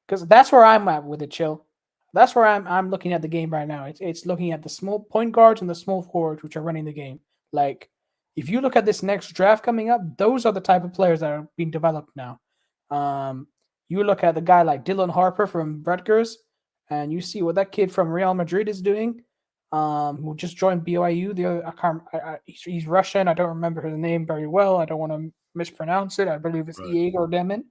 Because that's where I'm at with it, chill. That's where I'm looking at the game right now. It's looking at the small point guards and the small forwards which are running the game. Like, if you look at this next draft coming up, those are the type of players that are being developed now. You look at the guy like Dylan Harper from Rutgers, and you see what that kid from Real Madrid is doing. Who just joined BYU. The other, I can't. He's Russian. I don't remember his name very well. I don't want to mispronounce it. I believe it's Right. Igor Demin.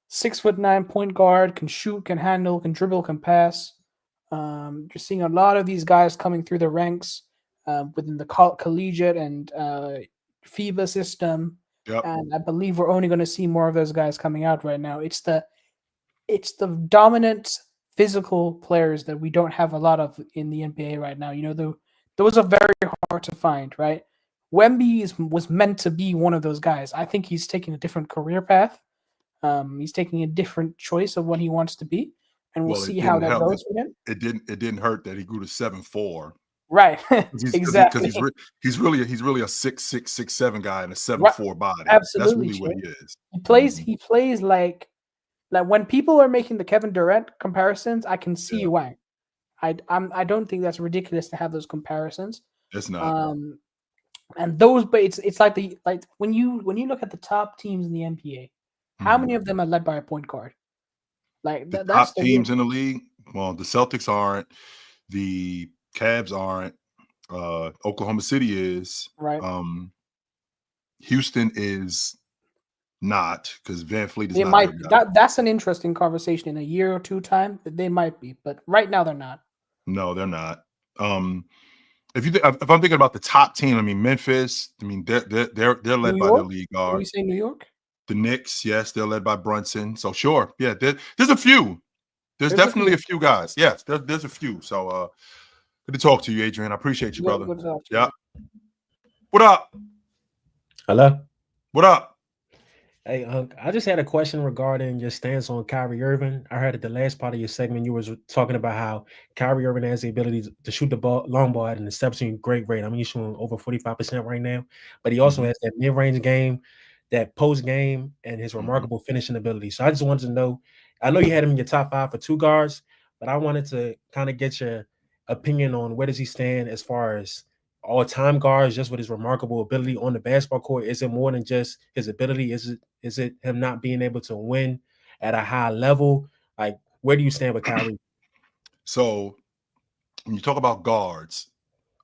6'9" point guard, can shoot, can handle, can dribble, can pass. You're seeing a lot of these guys coming through the ranks within the collegiate and FIBA system. Yep. And I believe we're only going to see more of those guys coming out right now. It's the dominant physical players that we don't have a lot of in the NBA right now. You know, those are very hard to find, right? Wemby was meant to be one of those guys. I think he's taking a different career path. He's taking a different choice of what he wants to be, and we'll see how that goes for him. It didn't hurt that he grew to 7'4". Right, Exactly. exactly. He's really a 6'6", 6'7" guy in a 7'4" body. Absolutely, That's really what he is. He plays like when people are making the Kevin Durant comparisons, I can see why. I don't think that's ridiculous to have those comparisons. It's not. And those, but it's like when you look at the top teams in the NBA, how many of them are led by a point guard? Like the that's top teams in the league. Well, the Celtics aren't. The Cavs aren't. Oklahoma City is. Right. Houston is not, because Van Fleet is They not. might. That's an interesting conversation in a year or two time. They might be, but right now they're not. No, they're not. If I'm thinking about the top team, I mean Memphis. I mean they're led by their lead guard. Are we saying New York? The Knicks, yes, they're led by Brunson. So sure, yeah, there's a few. There's definitely a few guys. Yes, there's a few. So good to talk to you, Adrian. I appreciate you, brother. Good to talk to yeah. What up? Hello. What up? Hey, I just had a question regarding your stance on Kyrie Irving. I heard at the last part of your segment you was talking about how Kyrie Irving has the ability to shoot the ball, long ball at an exceptionally great rate. I mean, he's shooting over 45% right now, but he also has that mid-range game, that post game, and his remarkable finishing ability. So I just wanted to know, I know you had him in your top 5 for 2 guards, but I wanted to kind of get your opinion on where does he stand as far as all-time guards, just with his remarkable ability on the basketball court. Is it more than just his ability? Is it him not being able to win at a high level? Like, where do you stand with Kyrie? So when you talk about guards,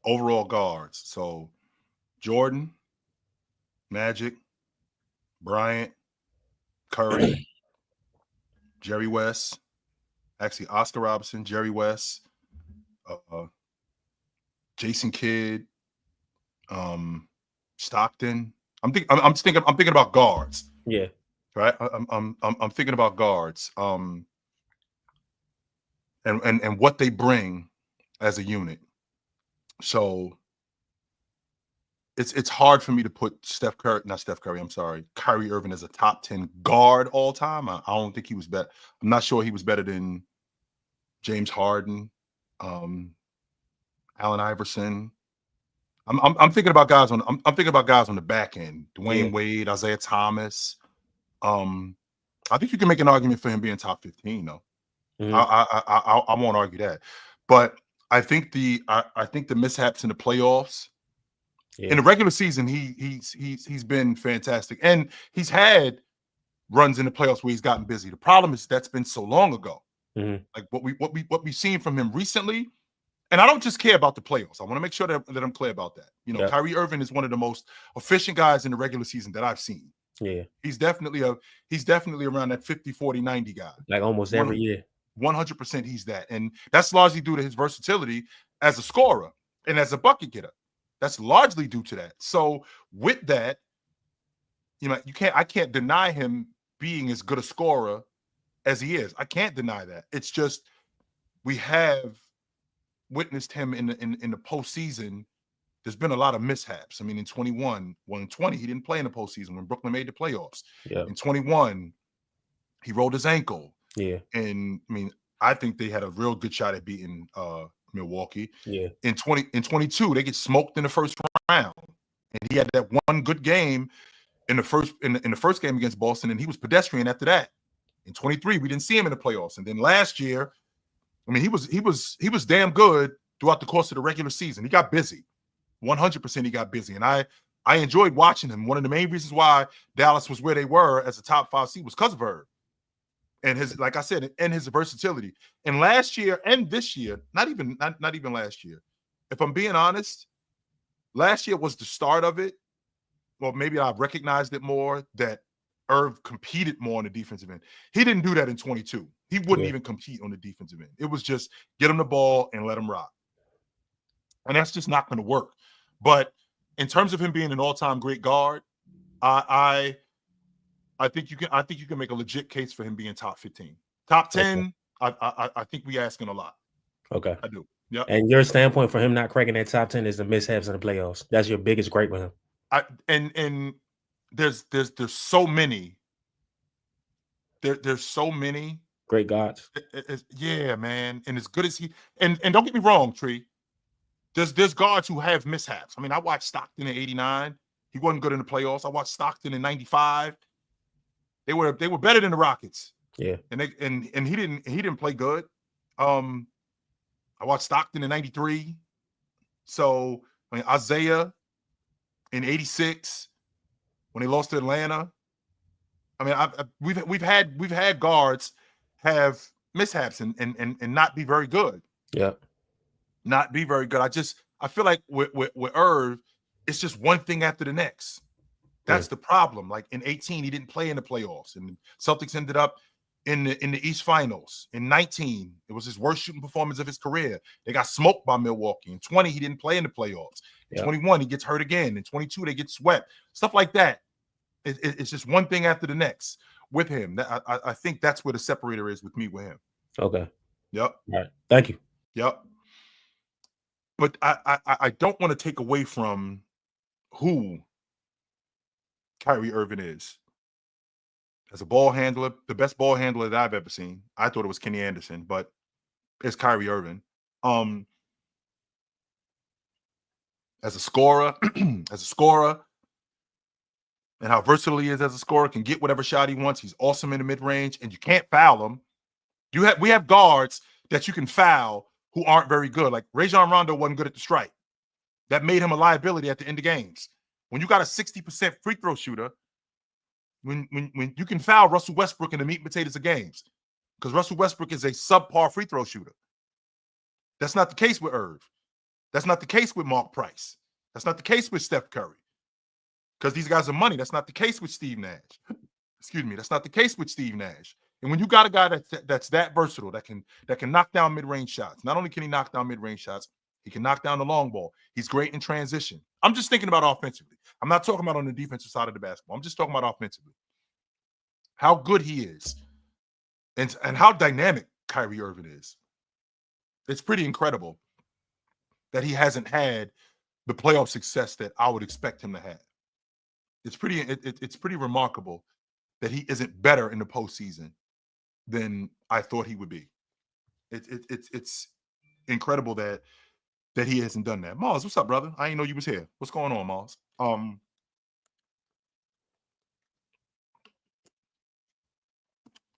overall guards, so Jordan, Magic, Bryant, Curry, Jerry West, actually Oscar Robertson, Jerry West, Jason Kidd, Stockton. I'm thinking about guards. Yeah. Right. I'm thinking about guards. And what they bring as a unit. So it's hard for me to put Kyrie Irving as a top 10 guard all time. I don't think he was better. I'm not sure he was better than James Harden, Allen Iverson. I'm thinking about guys on. I'm thinking about guys on the back end. Dwayne Wade, Isaiah Thomas. I think you can make an argument for him being top 15 though. I won't argue that. But I think the mishaps in the playoffs, in the regular season, he's been fantastic, and he's had runs in the playoffs where he's gotten busy. The problem is that's been so long ago. Mhm. Like what we've seen from him recently. And I don't just care about the playoffs. I want to make sure that I'm clear about that. You know, Yep. Kyrie Irving is one of the most efficient guys in the regular season that I've seen. Yeah. He's definitely around that 50, 40, 90 guy. Like almost every year. 100% he's that. And that's largely due to his versatility as a scorer and as a bucket getter. That's largely due to that. So with that, you know, I can't deny him being as good a scorer as he is. I can't deny that. It's just we have witnessed him in the postseason. There's been a lot of mishaps. I mean, in 21, well, in 20, he didn't play in the postseason when Brooklyn made the playoffs. Yep. In 21, he rolled his ankle. Yeah. And I mean, I think they had a real good shot at beating Milwaukee. Yeah. In 22, they get smoked in the first round. And he had that one good game in the first game against Boston, and he was pedestrian after that. In 23, we didn't see him in the playoffs. And then last year, I mean, he was damn good throughout the course of the regular season. He got busy. 100% he got busy. And I enjoyed watching him. One of the main reasons why Dallas was where they were as a top 5 seed was because of Irv. And his, like I said, and his versatility. And last year and this year, not even last year. If I'm being honest, last year was the start of it. Well, maybe I've recognized it more that Irv competed more on the defensive end. He didn't do that in 22. He wouldn't even compete on the defensive end. It was just get him the ball and let him rock. And that's just not going to work. But in terms of him being an all-time great guard, I think you can make a legit case for him being top 15. Top 10, okay. I think we asking a lot. Okay. I do. Yeah. And your standpoint for him not cracking that top 10 is the mishaps in the playoffs. That's your biggest gripe with him. And there's so many. There's so many great guards. Yeah, man. And as good as he and don't get me wrong, Tree. There's guards who have mishaps. I mean, I watched Stockton in '89. He wasn't good in the playoffs. I watched Stockton in '95. They were better than the Rockets. Yeah. And he didn't play good. I watched Stockton in '93. So I mean, Isaiah in '86 when they lost to Atlanta. I mean, we've had guards have mishaps and not be very good. Yeah. Not be very good. I feel like with Irv, it's just one thing after the next. That's the problem. Like in 18, he didn't play in the playoffs, and Celtics ended up in the East Finals. In 19, it was his worst shooting performance of his career. They got smoked by Milwaukee. In 20, he didn't play in the playoffs. In 21, he gets hurt again. In 22, they get swept. Stuff like that. It's just one thing after the next with him. I think that's where the separator is with me with him. Okay. Yep. All right. Thank you. Yep. But I don't want to take away from who Kyrie Irving is. As a ball handler, the best ball handler that I've ever seen. I thought it was Kenny Anderson, but it's Kyrie Irving. As a scorer, and how versatile he is as a scorer, can get whatever shot he wants. He's awesome in the mid-range, and you can't foul him. We have guards that you can foul who aren't very good. Like Rajon Rondo wasn't good at the stripe. That made him a liability at the end of games. When you got a 60% free throw shooter, when you can foul Russell Westbrook in the meat and potatoes of games, because Russell Westbrook is a subpar free throw shooter. That's not the case with Irv. That's not the case with Mark Price. That's not the case with Steph Curry. Because these guys are money. That's not the case with Steve Nash. Excuse me. That's not the case with Steve Nash. And when you got a guy that's that versatile, that can knock down mid-range shots, not only can he knock down mid-range shots, he can knock down the long ball. He's great in transition. I'm just thinking about offensively. I'm not talking about on the defensive side of the basketball. I'm just talking about offensively. How good he is and how dynamic Kyrie Irving is. It's pretty incredible that he hasn't had the playoff success that I would expect him to have. It's pretty remarkable that he isn't better in the postseason than I thought he would be. It's incredible that he hasn't done that. Mars, what's up, brother? I didn't know you was here. What's going on, Mars?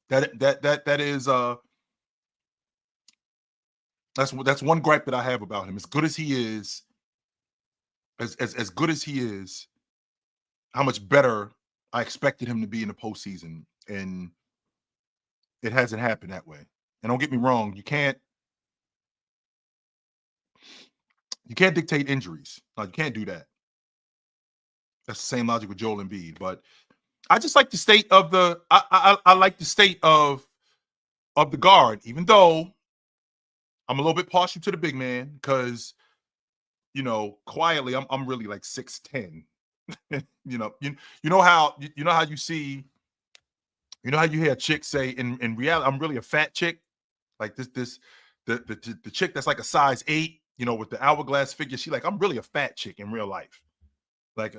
That is that's one gripe that I have about him. As good as he is, as good as he is, how much better I expected him to be in the postseason, and it hasn't happened that way. And don't get me wrong, you can't dictate injuries. Like, you can't do that. That's the same logic with Joel Embiid. But I just like the state of the I like the state of the guard, even though I'm a little bit partial to the big man because quietly I'm really like 6'10. you know how you see, how you hear a chick say in reality, I'm really a fat chick. Like the chick that's like a size 8, with the hourglass figure. She like, I'm really a fat chick in real life. Like,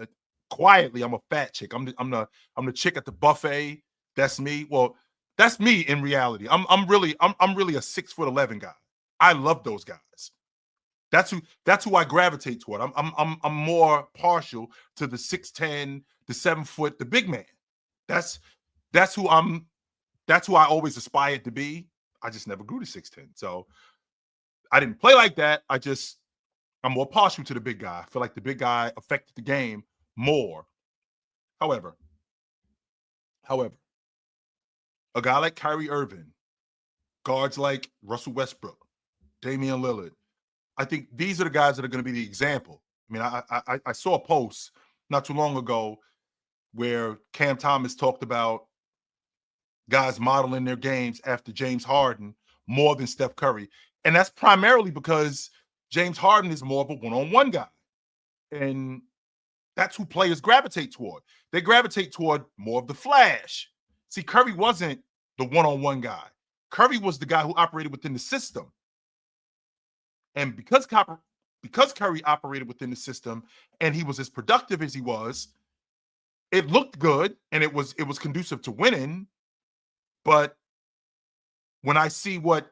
quietly, I'm a fat chick. I'm the chick at the buffet. That's me. Well, that's me in reality. I'm really a 6'11" guy. I love those guys. That's who I gravitate toward. I'm more partial to the 6'10", the 7 foot, the big man. That's who I always aspired to be. I just never grew to 6'10". So I didn't play like that. I'm more partial to the big guy. I feel like the big guy affected the game more. However, a guy like Kyrie Irving, guards like Russell Westbrook, Damian Lillard, I think these are the guys that are going to be the example. I mean, I saw a post not too long ago where Cam Thomas talked about guys modeling their games after James Harden more than Steph Curry. And that's primarily because James Harden is more of a one-on-one guy. And that's who players gravitate toward. They gravitate toward more of the flash. See, Curry wasn't the one-on-one guy. Curry was the guy who operated within the system. And because Curry operated within the system and he was as productive as he was, it looked good and it was conducive to winning. But when I see what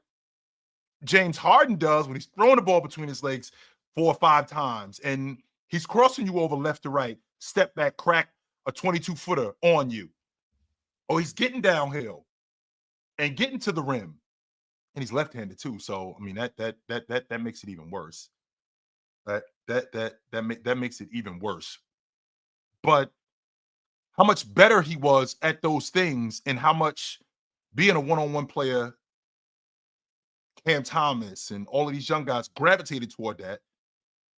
James Harden does when he's throwing the ball between his legs 4 or 5 times and he's crossing you over left to right, step back, crack a 22-footer on you, or he's getting downhill and getting to the rim, and he's left-handed too. So I mean that makes it even worse. That makes it even worse. But how much better he was at those things, and how much being a one-on-one player, Cam Thomas and all of these young guys gravitated toward that.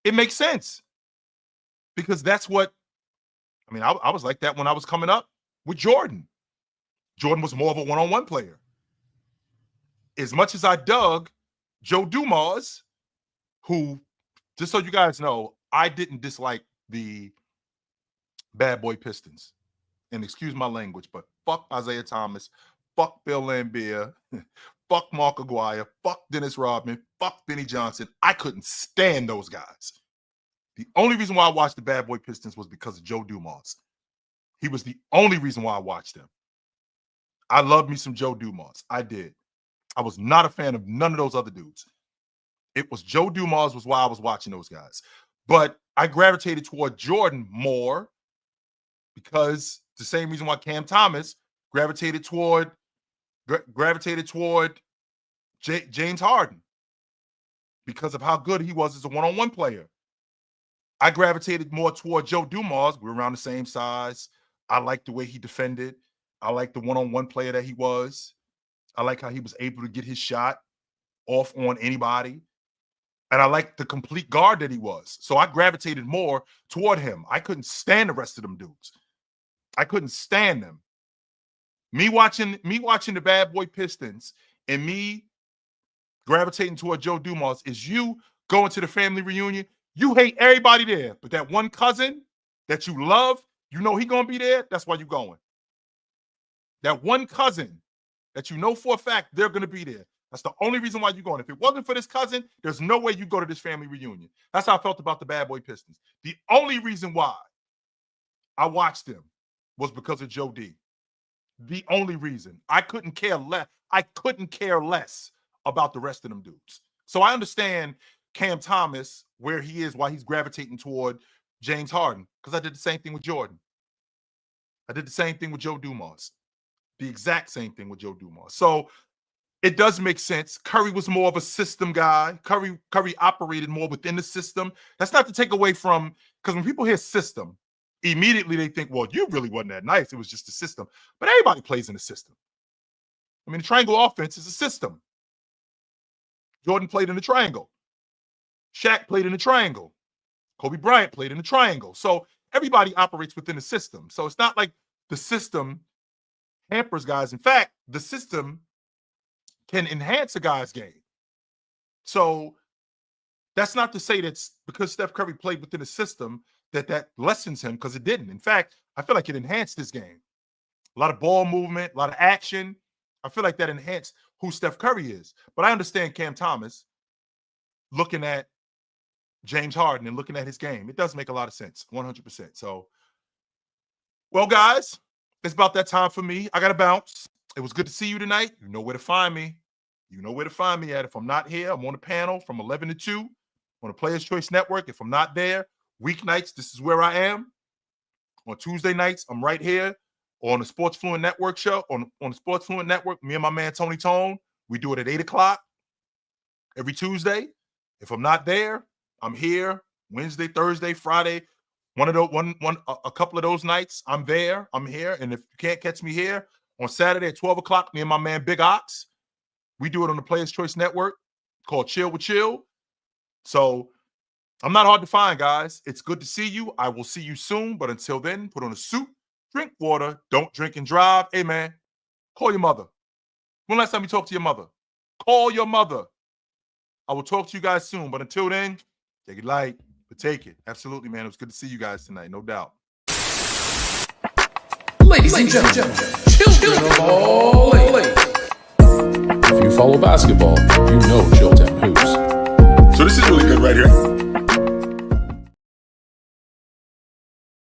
It makes sense because that's what I mean. I was like that when I was coming up with Jordan. Jordan was more of a one-on-one player. As much as I dug Joe Dumars, who, just so you guys know, I didn't dislike the Bad Boy Pistons. And excuse my language, but fuck Isaiah Thomas, fuck Bill Laimbeer, fuck Mark Aguirre, fuck Dennis Rodman, fuck Benny Johnson. I couldn't stand those guys. The only reason why I watched the Bad Boy Pistons was because of Joe Dumars. He was the only reason why I watched them. I loved me some Joe Dumars. I did. I was not a fan of none of those other dudes. It was Joe Dumars was why I was watching those guys. But I gravitated toward Jordan more because the same reason why Cam Thomas gravitated toward James Harden, because of how good he was as a one-on-one player. I gravitated more toward Joe Dumars. We're around the same size. I liked the way he defended. I liked the one-on-one player that he was. I like how he was able to get his shot off on anybody. And I liked the complete guard that he was. So I gravitated more toward him. I couldn't stand the rest of them dudes. I couldn't stand them. Me watching the Bad Boy Pistons and me gravitating toward Joe Dumars is you going to the family reunion. You hate everybody there, but that one cousin that you love, you know he gonna be there. That's why you're going. That one cousin that you know for a fact they're gonna be there. That's the only reason why you're going. If it wasn't for this cousin, there's no way you go to this family reunion. That's how I felt about the Bad Boy Pistons. The only reason why I watched them was because of Joe D. The only reason. I couldn't care less. I couldn't care less about the rest of them dudes. So I understand Cam Thomas, where he is, why he's gravitating toward James Harden, because I did the same thing with Jordan. I did the same thing with Joe Dumars. The exact same thing with Joe Dumars. So it does make sense. Curry was more of a system guy. Curry operated more within the system. That's not to take away from, because when people hear system, immediately they think, well, you really wasn't that nice. It was just a system. But everybody plays in a system. I mean, the triangle offense is a system. Jordan played in the triangle. Shaq played in the triangle. Kobe Bryant played in the triangle. So everybody operates within the system. So it's not like the system hampers guys. In fact, the system can enhance a guy's game. So that's not to say that because Steph Curry played within the system that lessens him, because it didn't. In fact, I feel like it enhanced his game. A lot of ball movement, a lot of action. I feel like that enhanced who Steph Curry is. But I understand Cam Thomas looking at James Harden and looking at his game. It does make a lot of sense, 100%. So, well, guys, it's about that time for me. I got to bounce. It was good to see you tonight. You know where to find me. You know where to find me at. If I'm not here, I'm on the panel from 11 to 2 on the Players Choice Network. If I'm not there, weeknights, this is where I am. On Tuesday nights, I'm right here on the Sports Fluent Network show. On the Sports Fluent Network, me and my man Tony Tone, we do it at 8 o'clock every Tuesday. If I'm not there, I'm here Wednesday, Thursday, Friday. A couple of those nights, I'm there. I'm here. And if you can't catch me here, on Saturday at 12 o'clock, me and my man Big Ox, we do it on the Players Choice Network called Chill with Chill. So I'm not hard to find, guys. It's good to see you. I will see you soon. But until then, put on a suit, drink water, don't drink and drive. Hey, man, call your mother. When last time you talked to your mother? Call your mother. I will talk to you guys soon. But until then, take it light, but take it. Absolutely, man. It was good to see you guys tonight, no doubt. Ladies and gentlemen, children of all ages. If you follow basketball, you know Chilltown Hoops. So this is really good right here.